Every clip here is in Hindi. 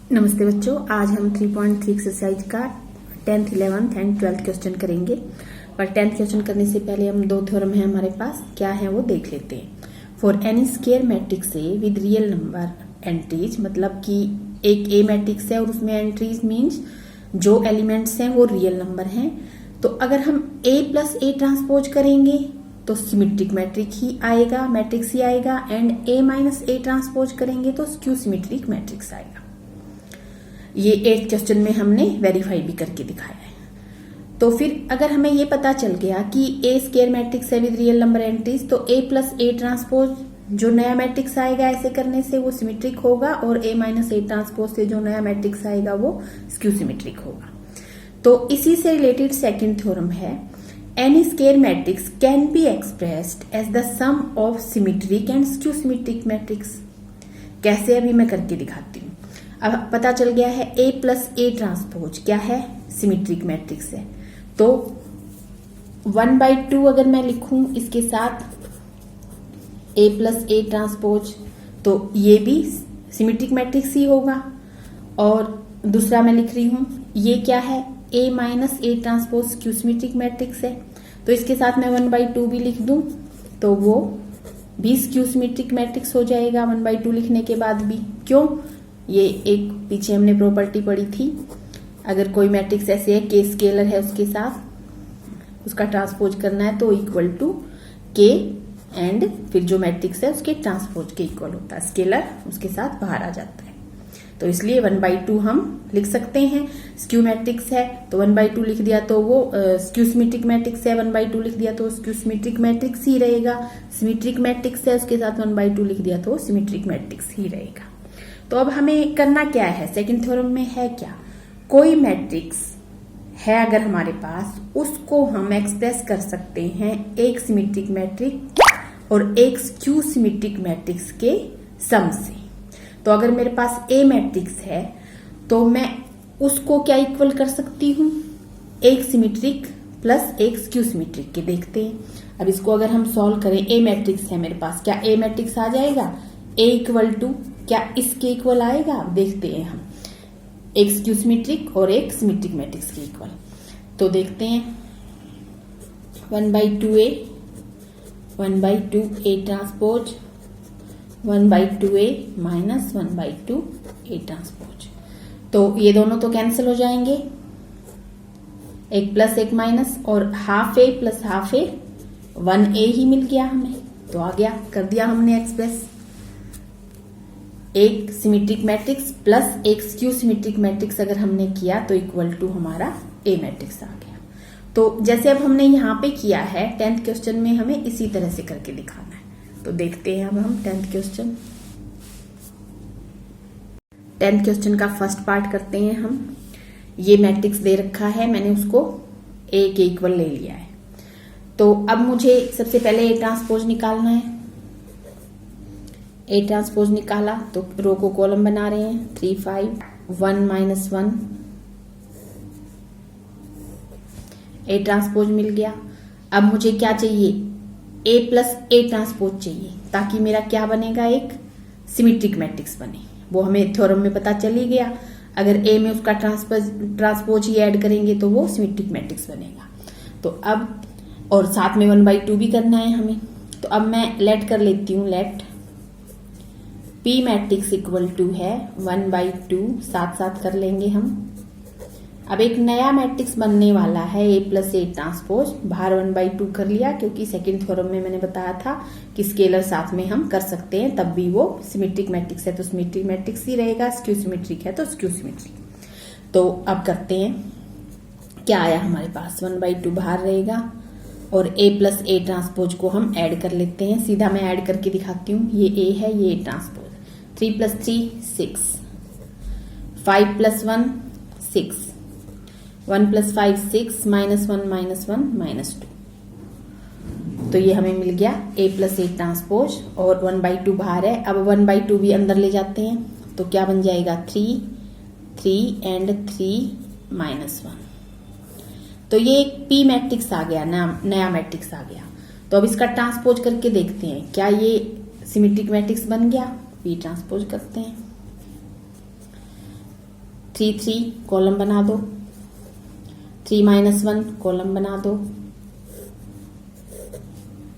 नमस्ते बच्चों, आज हम 3.3 एक्सरसाइज का 10th, 11th and 12th question करेंगे। पर 10th क्वेश्चन करने से पहले हम दो थ्योरम है हमारे पास, क्या है वो देख लेते हैं। For any square matrix A with real number entries, मतलब कि एक ए मैट्रिक्स है और उसमें एंट्रीज मीन्स जो एलिमेंट्स हैं वो रियल नंबर हैं। तो अगर हम ए प्लस ए ट्रांसपोज करेंगे तो सिमेट्रिक मैट्रिक्स ही आएगा and A minus A transpose करेंगे तो स्क्यू सिमेट्रिक मैट्रिक्स आएगा। ये 8th क्वेश्चन में हमने वेरीफाई भी करके दिखाया है। तो फिर अगर हमें ये पता चल गया कि ए स्क्वायर मैट्रिक्स है विद रियल नंबर एंट्रीज, तो ए प्लस ए ट्रांसपोज जो नया मैट्रिक्स आएगा ऐसे करने से वो सिमेट्रिक होगा और ए माइनस ए ट्रांसपोज से जो नया मैट्रिक्स आएगा वो स्क्यू सिमेट्रिक होगा। तो इसी से रिलेटेड सेकंड थ्योरम है, any square matrix can be expressed as the sum of symmetric and skew symmetric matrix. कैसे, अभी मैं करके दिखाती हूँ। अब पता चल गया है ए प्लस ए ट्रांसपोज क्या है, सिमेट्रिक मैट्रिक्स है। तो 1/2 अगर मैं लिखूं इसके साथ ए प्लस ए ट्रांसपोज, तो ये भी सिमेट्रिक मैट्रिक्स ही होगा। और दूसरा मैं लिख रही हूं, ये क्या है, A minus A transpose skew symmetric matrix है। तो इसके साथ मैं 1/2 भी लिख दूं तो वो भी स्क्यू सिमेट्रिक मैट्रिक्स हो जाएगा 1/2 लिखने के बाद भी। क्यों, ये एक पीछे हमने प्रॉपर्टी पढ़ी थी, अगर कोई मैट्रिक्स ऐसे है के स्केलर है उसके साथ उसका ट्रांसपोज करना है तो इक्वल टू के एंड फिर जो मैट्रिक्स है उसके ट्रांसपोज के इक्वल होता है, स्केलर उसके साथ बाहर आ जाता है। तो इसलिए 1/2 हम लिख सकते हैं। स्क्यू मैट्रिक्स है तो 1/2 लिख दिया तो वो स्क्यू सिमेट्रिक मैट्रिक्स है, 1/2 लिख दिया तो स्क्यू सिमेट्रिक मैट्रिक्स ही रहेगा। सिमेट्रिक मैट्रिक्स है उसके साथ 1/2 लिख दिया तो सिमेट्रिक मैट्रिक्स ही रहेगा। तो अब हमें करना क्या है, सेकंड थ्योरम में है क्या, कोई मैट्रिक्स है अगर हमारे पास, उसको हम एक्सप्रेस कर सकते हैं एक सिमेट्रिक मैट्रिक्स और एक स्क्यू सिमेट्रिक मैट्रिक्स के सम से। तो अगर मेरे पास ए मैट्रिक्स है तो मैं उसको क्या इक्वल कर सकती हूं, एक सिमेट्रिक प्लस एक स्क्यू सिमेट्रिक के। देखते हैं अब इसको अगर हम सॉल्व करें, ए मैट्रिक्स है मेरे पास, क्या ए मैट्रिक्स आ जाएगा, ए इक्वल टू क्या इसके इक्वल आएगा, देखते हैं हम, एक स्क्यू सिमेट्रिक और एक सिमेट्रिक मैट्रिक्स के इक्वल। तो देखते हैं 1/2 A transpose 1/2 A minus 1/2 A transpose. तो ये दोनों तो कैंसिल हो जाएंगे, एक प्लस एक माइनस, और हाफ ए प्लस हाफ ए 1a ही मिल गया हमें। तो आ गया, कर दिया हमने एक्सप्रेस, एक सिमेट्रिक मैट्रिक्स प्लस एक स्क्यू सिमेट्रिक मैट्रिक्स अगर हमने किया तो इक्वल टू हमारा ए मैट्रिक्स आ गया। तो जैसे अब हमने यहाँ पे किया है 10th क्वेश्चन में हमें इसी तरह से करके दिखाना है। तो देखते हैं अब हम 10th क्वेश्चन। 10th क्वेश्चन का फर्स्ट पार्ट करते हैं हम। ये मैट्रिक्स दे रखा है, मैंने उसको ए के इक्वल ले लिया है। तो अब मुझे सबसे पहले ए ट्रांसपोज निकालना है। ए ट्रांसपोज निकाला तो रो को कॉलम बना रहे हैं, 3 5 1 माइनस 1 ए ट्रांसपोज मिल गया। अब मुझे क्या चाहिए, ए प्लस ए ट्रांसपोज चाहिए ताकि मेरा क्या बनेगा, एक सिमेट्रिक मैट्रिक्स बने। वो हमें थ्योरम में पता चल ही गया, अगर ए में उसका ट्रांसपोज ही ऐड करेंगे तो वो सिमेट्रिक मैट्रिक्स बनेगा। तो अब और साथ में 1/2 भी करना है हमें। तो अब मैं लेट कर लेती हूँ, let P matrix equal to है 1/2, साथ साथ कर लेंगे हम। अब एक नया मैट्रिक्स बनने वाला है ए प्लस ए ट्रांसपोज, बाहर 1/2 कर लिया क्योंकि सेकंड थ्योरम में मैंने बताया था कि स्केलर साथ में हम कर सकते हैं, तब भी वो सिमेट्रिक मैट्रिक्स है तो सिमेट्रिक मैट्रिक्स ही रहेगा, स्क्यू सिमेट्रिक है तो स्क्यू सिमेट्रिक। तो अब करते हैं, क्या आया हमारे पास, 1/2 बाहर रहेगा और ए प्लस ए ट्रांसपोज को हम ऐड कर लेते हैं। सीधा मैं ऐड करके दिखाती हूँ, ये ए है, ये ए ट्रांसपोज, 3 + 3 6, 5 + 1 6, 1 + 5 6, -1 -1 -2। तो ये हमें मिल गया ए प्लस ए ट्रांसपोज और 1/2 बाहर है। अब 1/2 भी अंदर ले जाते हैं तो क्या बन जाएगा, 3 3 एंड 3 -1। तो ये एक पी मैट्रिक्स आ गया, नया मैट्रिक्स आ गया। तो अब इसका ट्रांसपोज करके देखते हैं, क्या ये सिमेट्रिक मैट्रिक्स बन गया। पी ट्रांसपोज करते हैं, 3 3 कॉलम बना दो, 3 -1 कॉलम बना दो।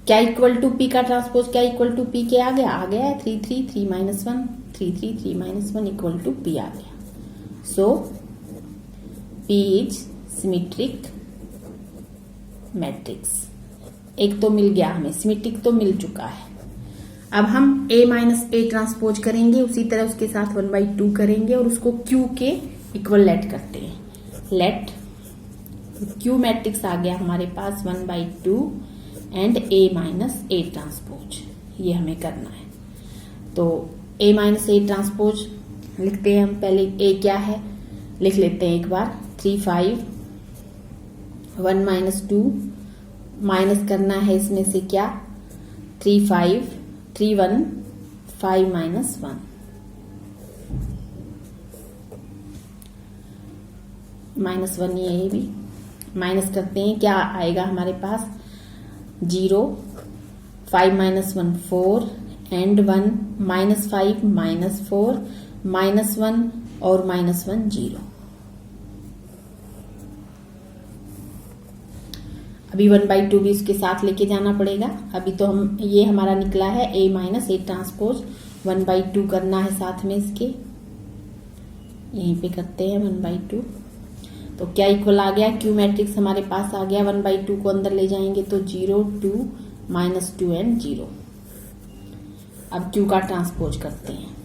क्या इक्वल टू पी का ट्रांसपोज क्या इक्वल टू पी के आ गया है 3 3 3 -1 3 3 3 -1 इक्वल टू पी आ गया। सो पी इज सिमेट्रिक मैट्रिक्स। एक तो मिल गया हमें, सिमेट्रिक तो मिल चुका है। अब हम A माइनस ए ट्रांसपोज करेंगे, उसी तरह उसके साथ 1/2 करेंगे और उसको Q के इक्वल लेट करते हैं। लेट Q मैट्रिक्स आ गया हमारे पास 1/2 and A minus A transpose, ये हमें करना है। तो A माइनस ए ट्रांसपोज लिखते हैं हम। पहले A क्या है लिख लेते हैं एक बार। 3 5 1 -2 माइनस करना है इसमें से क्या 3 5 3 1 5 -1 -1 ये भी माइनस करते हैं। क्या आएगा हमारे पास 0 5 -1 4 एंड 1 -5 -4 -1 और -1 0। अभी 1/2 भी उसके साथ लेके जाना पड़ेगा। अभी तो हम ये हमारा निकला है A माइनस ए ट्रांसपोज, 1/2 करना है साथ में इसके, यहीं पे करते हैं 1/2। तो क्या इक्वल आ गया Q मैट्रिक्स हमारे पास आ गया। 1/2 को अंदर ले जाएंगे तो 0 2 -2 एंड 0। अब Q का ट्रांसपोज करते हैं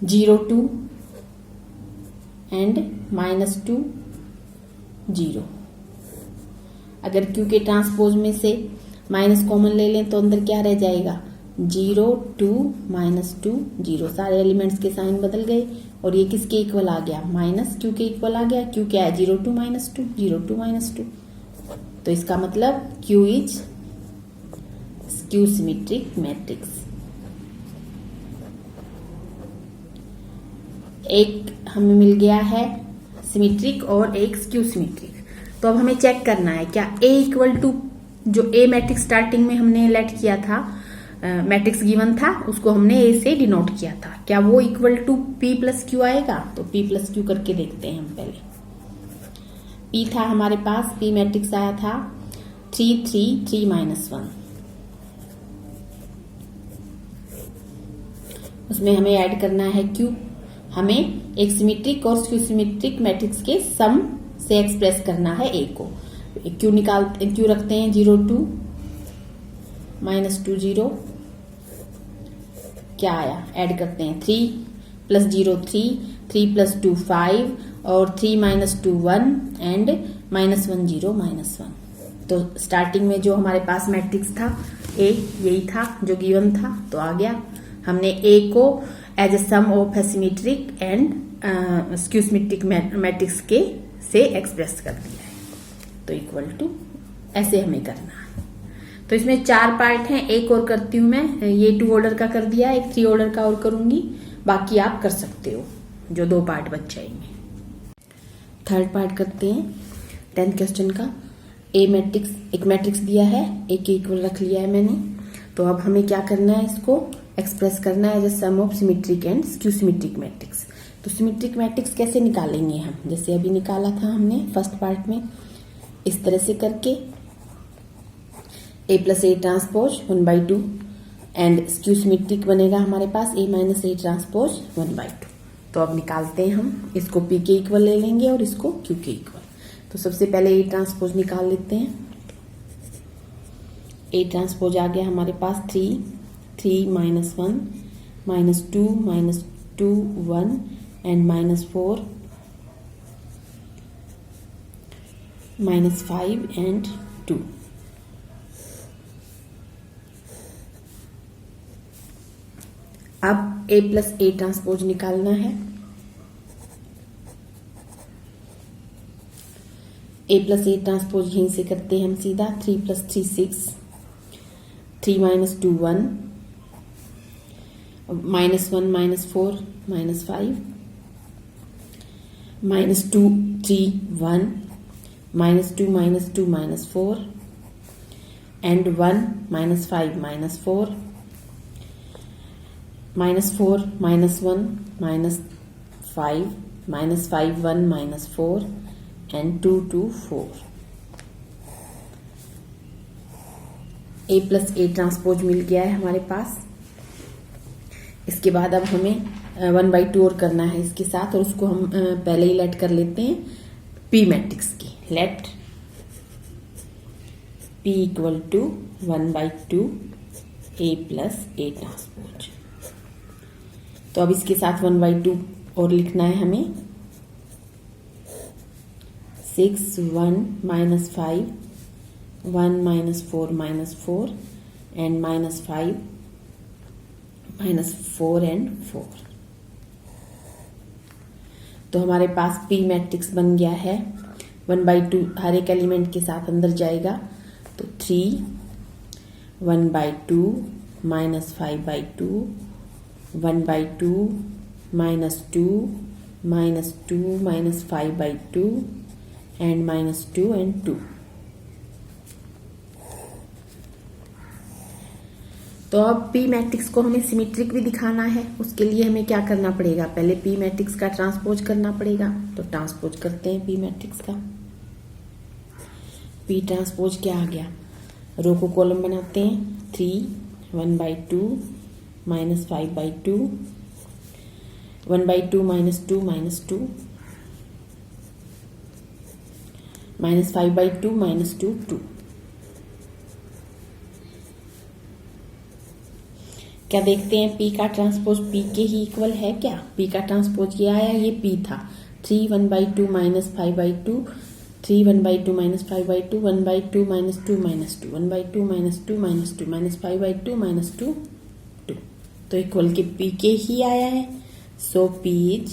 0 2 एंड -2 0। अगर Q के ट्रांसपोज में से माइनस कॉमन ले लें तो अंदर क्या रह जाएगा 0 2 -2 0। सारे एलिमेंट्स के साइन बदल गए और ये किसके इक्वल आ गया माइनस Q के इक्वल आ गया। Q क्या है 0 2 -2 0 2 -2। तो इसका मतलब Q is skew symmetric matrix. एक हमें मिल गया है सिमेट्रिक और एक स्क्यू सिमेट्रिक। तो अब हमें चेक करना है क्या A इक्वल टू जो A मैट्रिक्स स्टार्टिंग में हमने लेट किया था, मैट्रिक्स गिवन था, उसको हमने A से डिनोट किया था, क्या वो equal to P plus Q आएगा। तो P प्लस Q करके देखते हैं हम। पहले P था हमारे पास, P मैट्रिक्स आया था 3 3 3 -1। उसमें हमें ऐड करना है Q। हमें एक सिमेट्रिक और स्क्यू सिमेट्रिक मैट्रिक्स के सम से एक्सप्रेस करना है A को। Q रखते हैं 0 2 -2 0। क्या आया ऐड करते हैं 3 + 0 3 3 + 2 5 और 3 -2 1 एंड -1 0 -1। तो स्टार्टिंग में जो हमारे पास मैट्रिक्स था A यही था जो गिवन था, तो आ गया। हमने A को as a sum of symmetric and skew symmetric matrix के से एक्सप्रेस कर दिया है। तो इक्वल टू ऐसे हमें करना है। तो इसमें 4 पार्ट हैं, एक और करती हूं मैं। ये 2 ऑर्डर का कर दिया, एक 3 ऑर्डर का और करूंगी, बाकी आप कर सकते हो जो 2 पार्ट बच जाएंगे। 3rd पार्ट करते हैं 10th क्वेश्चन का। A मैट्रिक्स, एक मैट्रिक्स दिया है, A के इक्वल रख लिया है मैंने। तो अब हमें क्या करना है, इसको एक्सप्रेस करना है as sum of symmetric and skew symmetric matrix. तो सिमेट्रिक मैट्रिक्स कैसे निकालेंगे हम, जैसे अभी निकाला था हमने फर्स्ट पार्ट में, इस तरह से करके A plus A transpose 1/2 and skew symmetric बनेगा हमारे पास A माइनस ए ट्रांसपोज 1/2। तो अब निकालते हैं हम, इसको P के इक्वल ले लेंगे और इसको Q के इक्वल। तो सबसे पहले A ट्रांसपोज निकाल लेते हैं। A ट्रांसपोज आ गया हमारे पास 3 3 -1 -2 -2 1 एंड -4 -5 एंड 2। अब A प्लस ए ट्रांसपोज निकालना है। A प्लस ए ट्रांसपोज यहीं से करते हैं हम सीधा। 3 + 3 6 3 -2 1 -1 -4 -5 -2 3 1 -2 -2 -4 and 1 -5 -4 -4 -1 5, -5 1 -4 and 2 2 4. A plus A transpose मिल गया है हमारे पास। इसके बाद अब हमें 1/2 और करना है इसके साथ, और उसको हम पहले ही लेट कर लेते हैं पी मैट्रिक्स की। Let P equal to 1/2 A plus A transpose. तो अब इसके साथ 1/2 और लिखना है हमें। 6 1 -5 1 -4 -4 and -5 -4 and 4। तो हमारे पास पी मैट्रिक्स बन गया है। 1/2 हर एक एलिमेंट के साथ अंदर जाएगा, तो 3 1/2 -5/2 1/2 -2 -2 -5/2 and -2 and 2। तो अब पी मैट्रिक्स को हमें सिमेट्रिक भी दिखाना है। उसके लिए हमें क्या करना पड़ेगा, पहले पी मैट्रिक्स का ट्रांसपोज करना पड़ेगा। तो ट्रांसपोज करते हैं पी मैट्रिक्स का। पी ट्रांसपोज क्या आ गया, रो को कॉलम बनाते हैं। 3 1/2 -5/2 1/2 -2 -2 -5/2 -2 2। क्या देखते हैं पी का ट्रांसपोज पी के ही इक्वल है क्या। पी का ट्रांसपोज ये आया, ये पी था। 3 1/2 -5/2 3 1/2 -5/2 1/2 -2 -2 1/2 -2 -2 -5/2 -2 2। तो इक्वल के पी के ही आया है। सो पी इज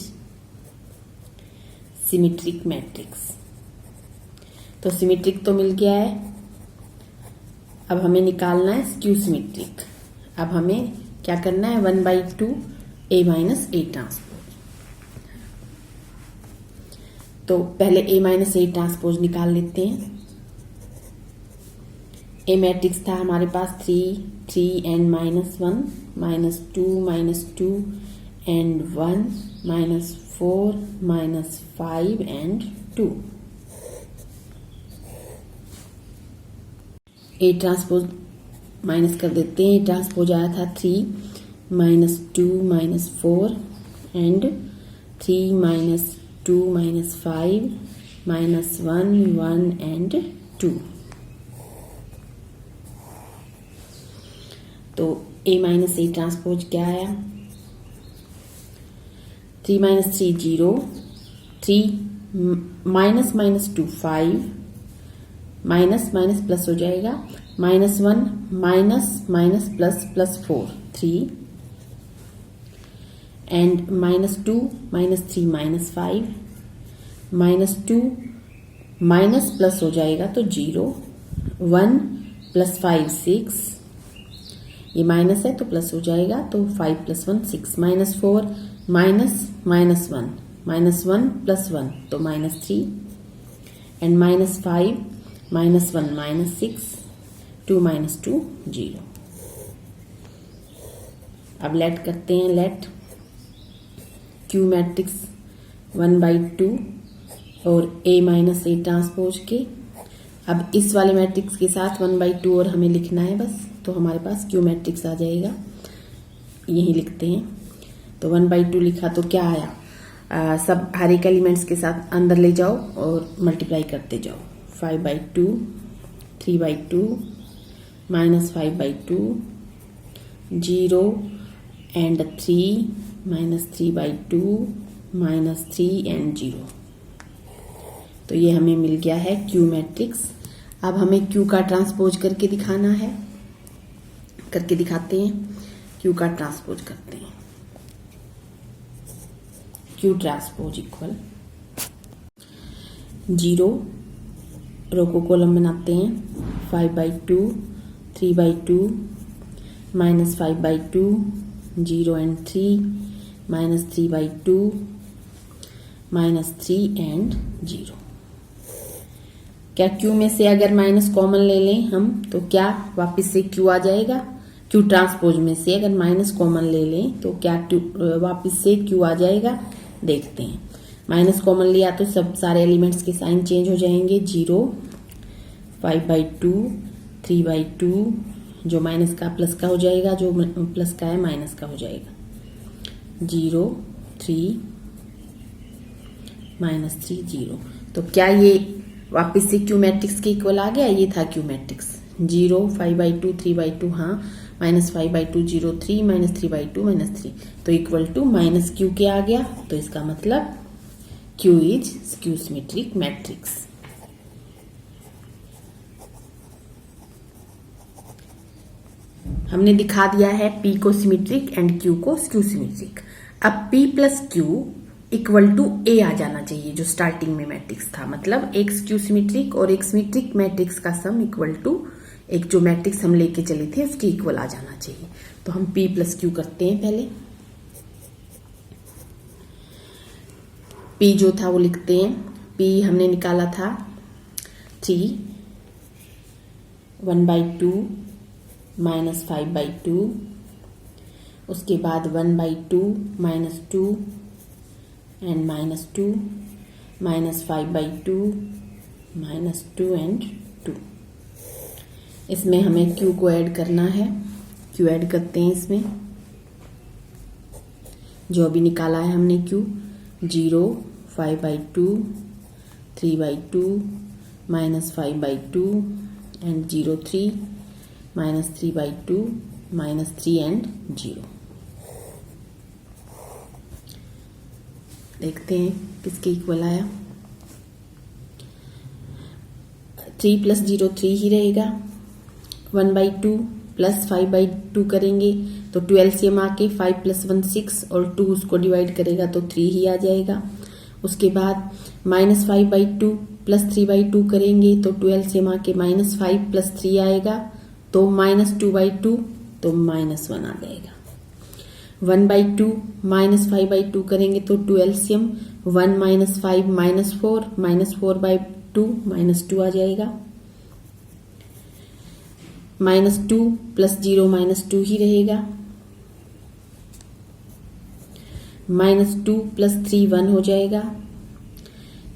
सिमेट्रिक मैट्रिक्स। तो सिमेट्रिक तो मिल गया है। अब हमें निकालना है स्क्यू सिमेट्रिक। अब हमें क्या करना है, 1/2 A माइनस ए ट्रांसपोज। तो पहले A माइनस ए ट्रांसपोज निकाल लेते हैं। ए मैट्रिक्स था हमारे पास 3 3 and -1 -2 -2 and 1 -4 -5 and 2। A transpose minus कर देते हैं। ट्रांसपोज आया था 3 -2 -4 and 3 -2 -5 -1 1 and 2। तो A माइनस ए ट्रांसपोज क्या आया, 3 -3 0 3 -2 5 माइनस माइनस प्लस हो जाएगा, -1 minus plus plus 4 3 and -2 -3 -5 -2 minus plus हो जाएगा तो 0 1 + 5 6, ये माइनस है तो प्लस हो जाएगा तो 5 + 1 6 -4 माइनस -1 -1 + 1 तो -3 एंड -5 -1 -6 2 -2 0। अब लेट करते हैं, लेट क्यू मैट्रिक्स 1/2 और A माइनस ए ट्रांसपोज के। अब इस वाले मैट्रिक्स के साथ 1/2 और हमें लिखना है बस, तो हमारे पास क्यू मैट्रिक्स आ जाएगा। यही लिखते हैं। तो 1/2 लिखा तो क्या आया, सब हर एक एलिमेंट्स के साथ अंदर ले जाओ और मल्टीप्लाई करते जाओ। 5/2 3/2 -5/2 0 and 3 -3/2 -3 and 0। तो ये हमें मिल गया है क्यू मैट्रिक्स। अब हमें क्यू का ट्रांसपोज करके दिखाना है, करके दिखाते हैं। क्यू का ट्रांसपोज करते हैं। क्यू ट्रांसपोज इक्वल 0 रो को कॉलम बनाते हैं। 5/2 3/2 -5/2 0 and 3 -3/2 -3 and 0। क्या क्यू में से अगर माइनस कॉमन ले लें हम तो क्या वापस से क्यू आ जाएगा। क्यू ट्रांसपोज में से अगर माइनस कॉमन ले लें तो क्या वापस से क्यू आ जाएगा, देखते हैं। माइनस कॉमन लिया तो सब सारे एलिमेंट्स के साइन चेंज हो जाएंगे। 0, 5/2, 3/2, जो माइनस का प्लस का हो जाएगा, जो प्लस का है माइनस का हो जाएगा। 0, 3, -3, 0। तो क्या ये वापस से क्यू मैट्रिक्स के इक्वल आ गया? ये था क्यू मैट्रिक्स। 0, 5/2, 3/2, हाँ, -5/2, 0, 3, -3/2, -3, तो इक्वल टू माइनस क्यू के आ गया। तो इसका मतलब Q is skew symmetric matrix. हमने दिखा दिया है P को सिमेट्रिक एंड Q को स्क्यू सिमेट्रिक। अब P plus Q equal to A आ जाना चाहिए, जो स्टार्टिंग में मैट्रिक्स था। मतलब एक स्क्यू सिमेट्रिक और एक सिमेट्रिक मैट्रिक्स का सम इक्वल टू एक जो मैट्रिक्स हम लेके चले थे उसके इक्वल आ जाना चाहिए। तो हम P प्लस Q करते हैं। पहले P जो था वो लिखते हैं। P हमने निकाला था 3, 1/2 -5/2, उसके बाद 1/2 -2 एंड -2, -5/2 -2 एंड 2। इसमें हमें Q को ऐड करना है। Q ऐड करते हैं इसमें, जो अभी निकाला है हमने Q। 0, 5/2, 3/2, -5/2 and 0, 3, -3/2, -3 and 0। देखते हैं किसके इक्वल आया। 3 + 0 3 ही रहेगा। 1/2 प्लस 5/2 करेंगे तो 12 से आके 5 + 1 6 और 2 उसको डिवाइड करेगा तो 3 ही आ जाएगा। उसके बाद -5/2 प्लस 3/2 करेंगे तो 12 से आके -5 + 3 आएगा तो -2/2 तो -1 आ जाएगा। 1/2 -5/2 करेंगे तो 2 LCM 1 - 5 -4 -4/2 -2 आ जाएगा। -2 + 0 -2 ही रहेगा। -2 + 3 1 हो जाएगा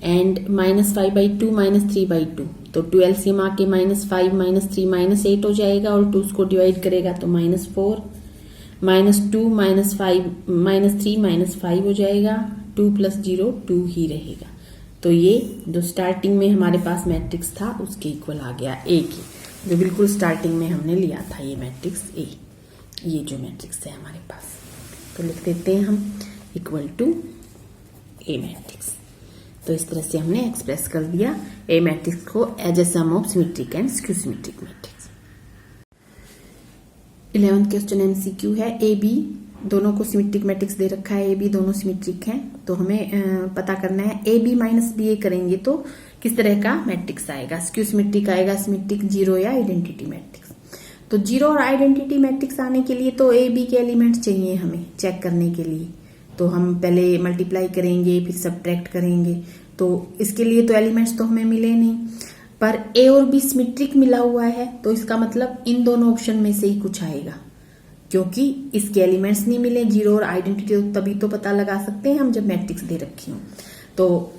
एंड -5/2 -3/2 तो 12 से आके -5 -3 -8 हो जाएगा और 2 उसको डिवाइड करेगा तो -4 -2 -3 -5 हो जाएगा। 2 + 0 2 ही रहेगा। तो ये जो स्टार्टिंग में हमारे पास मैट्रिक्स था उसके इक्वल आ गया A की, जो बिल्कुल स्टार्टिंग में हमने लिया था ये मैट्रिक्स A। ये जो मैट्रिक्स है हमारे पास, तो लिख देते हैं हम इक्वल टू A मैट्रिक्स। तो इस तरह से हमने एक्सप्रेस कर दिया A मैट्रिक्स को as a sum of symmetric and skew symmetric matrix. 11th question MCQ है। A B दोनों को सिमेट्रिक मैट्रिक्स दे रखा है। A B दोनों सिमेट्रिक हैं, तो हमें पता करना है A B - BA करेंगे तो किस तरह का मैट्रिक्स आएगा। स्क्यू सिमेट्रिक आएगा, सिमेट्रिक, जीरो या आइडेंटिटी मैट्रिक्स। तो जीरो और आइडेंटिटी मैट्रिक्स आने के लिए तो A B के एलिमेंट्स चाहिए हमें चेक करने के लिए। तो हम पहले मल्टीप्लाई करेंगे फिर सब्ट्रैक्ट करेंगे, तो इसके लिए तो एलिमेंट्स तो हमें मिले नहीं, पर A और B सिमेट्रिक मिला हुआ है तो इसका मतलब इन दोनों ऑप्शन में से ही कुछ आएगा, क्योंकि इसके एलिमेंट्स नहीं मिले। जीरो और आइडेंटिटी तो तभी तो पता लगा सकते हैं हम जब मैट्रिक्स दे रखी हो। तो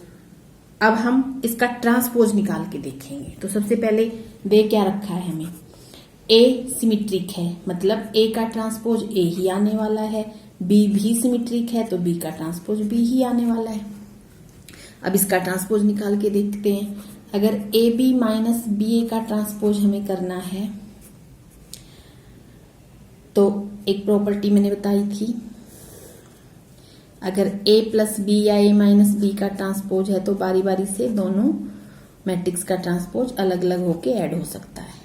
अब हम इसका ट्रांसपोज निकाल के देखेंगे। तो सबसे पहले दे क्या रखा है हमें, A सिमेट्रिक है, मतलब A का ट्रांसपोज A ही आने वाला है। B भी सिमेट्रिक है तो B का ट्रांसपोज B ही आने वाला है। अब इसका ट्रांसपोज निकाल के देखते हैं। अगर AB - BA का ट्रांसपोज हमें करना है तो एक प्रॉपर्टी मैंने बताई थी, अगर A + B या A - B का ट्रांसपोज है तो बारी बारी से दोनों मैट्रिक्स का ट्रांसपोज अलग अलग होके ऐड हो सकता है।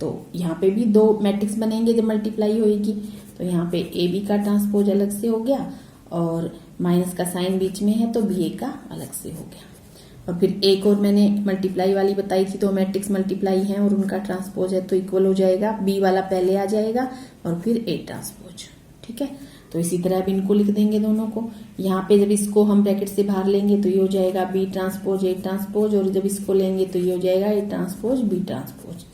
तो यहाँ पे भी दो मैट्रिक्स बनेंगे जब मल्टीप्लाई होएगी, तो यहाँ पे AB का ट्रांसपोज अलग से हो गया और माइनस का साइन बीच में है तो BA का अलग से हो गया। और फिर एक और मैंने मल्टीप्लाई वाली बताई थी, तो मैट्रिक्स मल्टीप्लाई हैं और उनका ट्रांसपोज है तो इक्वल हो जाएगा, B वाला पहले आ जाएगा और फिर A ट्रांसपोज। ठीक है, तो इसी तरह अब इनको लिख देंगे दोनों को। यहाँ पे जब इसको हम ब्रैकेट से बाहर लेंगे तो ये हो जाएगा B ट्रांसपोज A ट्रांसपोज, और जब इसको लेंगे तो ये हो जाएगा A ट्रांसपोज B ट्रांसपोज।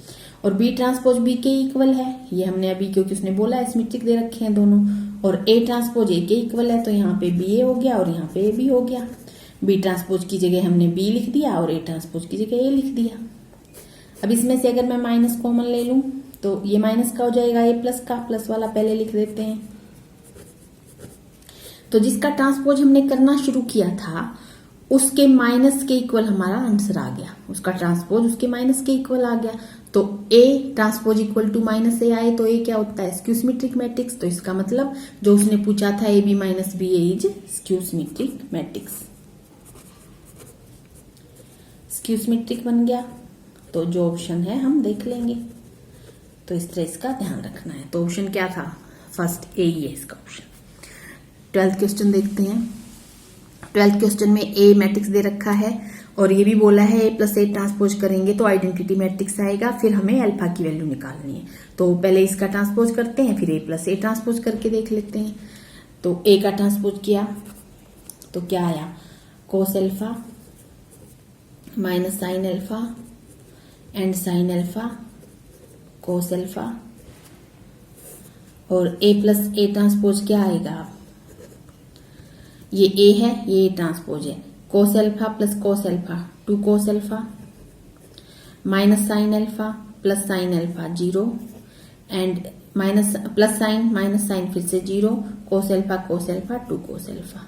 और B ट्रांसपोज B के इक्वल है, ये हमने अभी क्योंकि उसने बोला है सिमेट्रिक दे रखे हैं दोनों, और ए ट्रांसपोज ए के इक्वल है, तो यहाँ पे बी ए हो गया और यहाँ पे ए बी हो गया। बी ट्रांसपोज की जगह हमने बी लिख दिया और ए ट्रांसपोज की जगह ए लिख दिया। अब इसमें से अगर मैं माइनस कॉमन ले लूं तो ये माइनस का हो जाएगा ए प्लस का, प्लस वाला पहले लिख देते हैं। तो जिसका ट्रांसपोज हमने करना शुरू किया था उसके माइनस के इक्वल हमारा आंसर आ गया, उसका ट्रांसपोज उसके माइनस के इक्वल आ गया। तो A transpose equal to minus A आए तो ए क्या होता है, स्क्यू सिमेट्रिक मैट्रिक्स। तो इसका मतलब जो उसने पूछा था A B minus B A is skew symmetric matrix. Skew symmetric बन गया, तो जो ऑप्शन है हम देख लेंगे। तो इस तरह इसका ध्यान रखना है। तो ऑप्शन क्या था, फर्स्ट ए ही है इसका ऑप्शन। 12th क्वेश्चन देखते हैं। 12th क्वेश्चन में ए मैट्रिक्स दे रखा है और ये भी बोला है ए प्लस ए ट्रांसपोज करेंगे तो आइडेंटिटी मैट्रिक्स आएगा, फिर हमें अल्फा की वैल्यू निकालनी है। तो पहले इसका ट्रांसपोज करते हैं, फिर ए प्लस ए ट्रांसपोज करके देख लेते हैं। तो ए का ट्रांसपोज किया तो क्या आया, cos alpha minus sine alpha and sine alpha cos alpha. और ए प्लस ए ट्रांसपोज क्या आएगा, ये ए है ये ट्रांसपोज है, cos alpha plus cos alpha 2 cos alpha minus sine alpha plus sine alpha 0 and minus plus sign फिर से 0 कोस अल्फा 2 कोस अल्फा।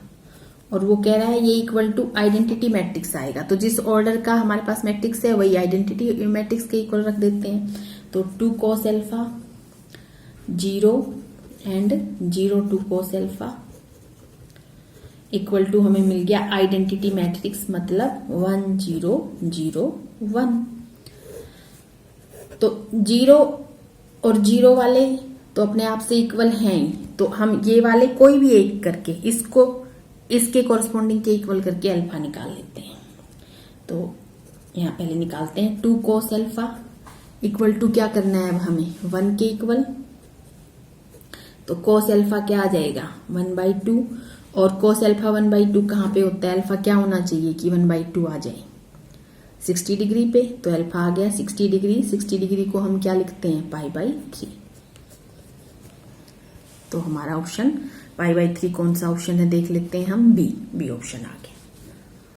और वो कह रहा है ये इक्वल टू आइडेंटिटी मैट्रिक्स आएगा। तो जिस ऑर्डर का हमारे पास मैट्रिक्स है वही आइडेंटिटी मैट्रिक्स के इक्वल रख देते हैं। तो 2 cos alpha 0 and 0 2 cos alpha equal to हमें मिल गया आइडेंटिटी मैट्रिक्स, मतलब 1 0 0 1। तो 0 और 0 वाले तो अपने आप से इक्वल हैं ही, तो हम ये वाले कोई भी एक करके इसको इसके कॉरस्पॉन्डिंग के इक्वल करके अल्फा निकाल लेते हैं। तो यहाँ पहले निकालते हैं 2 कोस अल्फा इक्वल टू क्या करना है अब हमें 1 के इक्वल। तो कोस अल्फा क्या आ जाएगा 1/2 और कोस अल्फा 1/2 कहाँ पे होता है, अल्फा क्या होना चाहिए कि 1/2 आ जाए 60 डिग्री पे। तो अल्फा आ गया 60 डिग्री। 60 डिग्री को हम क्या लिखते हैं π/3। तो हमारा ऑप्शन π/3 कौन सा ऑप्शन है देख लेते हैं हम, बी ऑप्शन आ गया।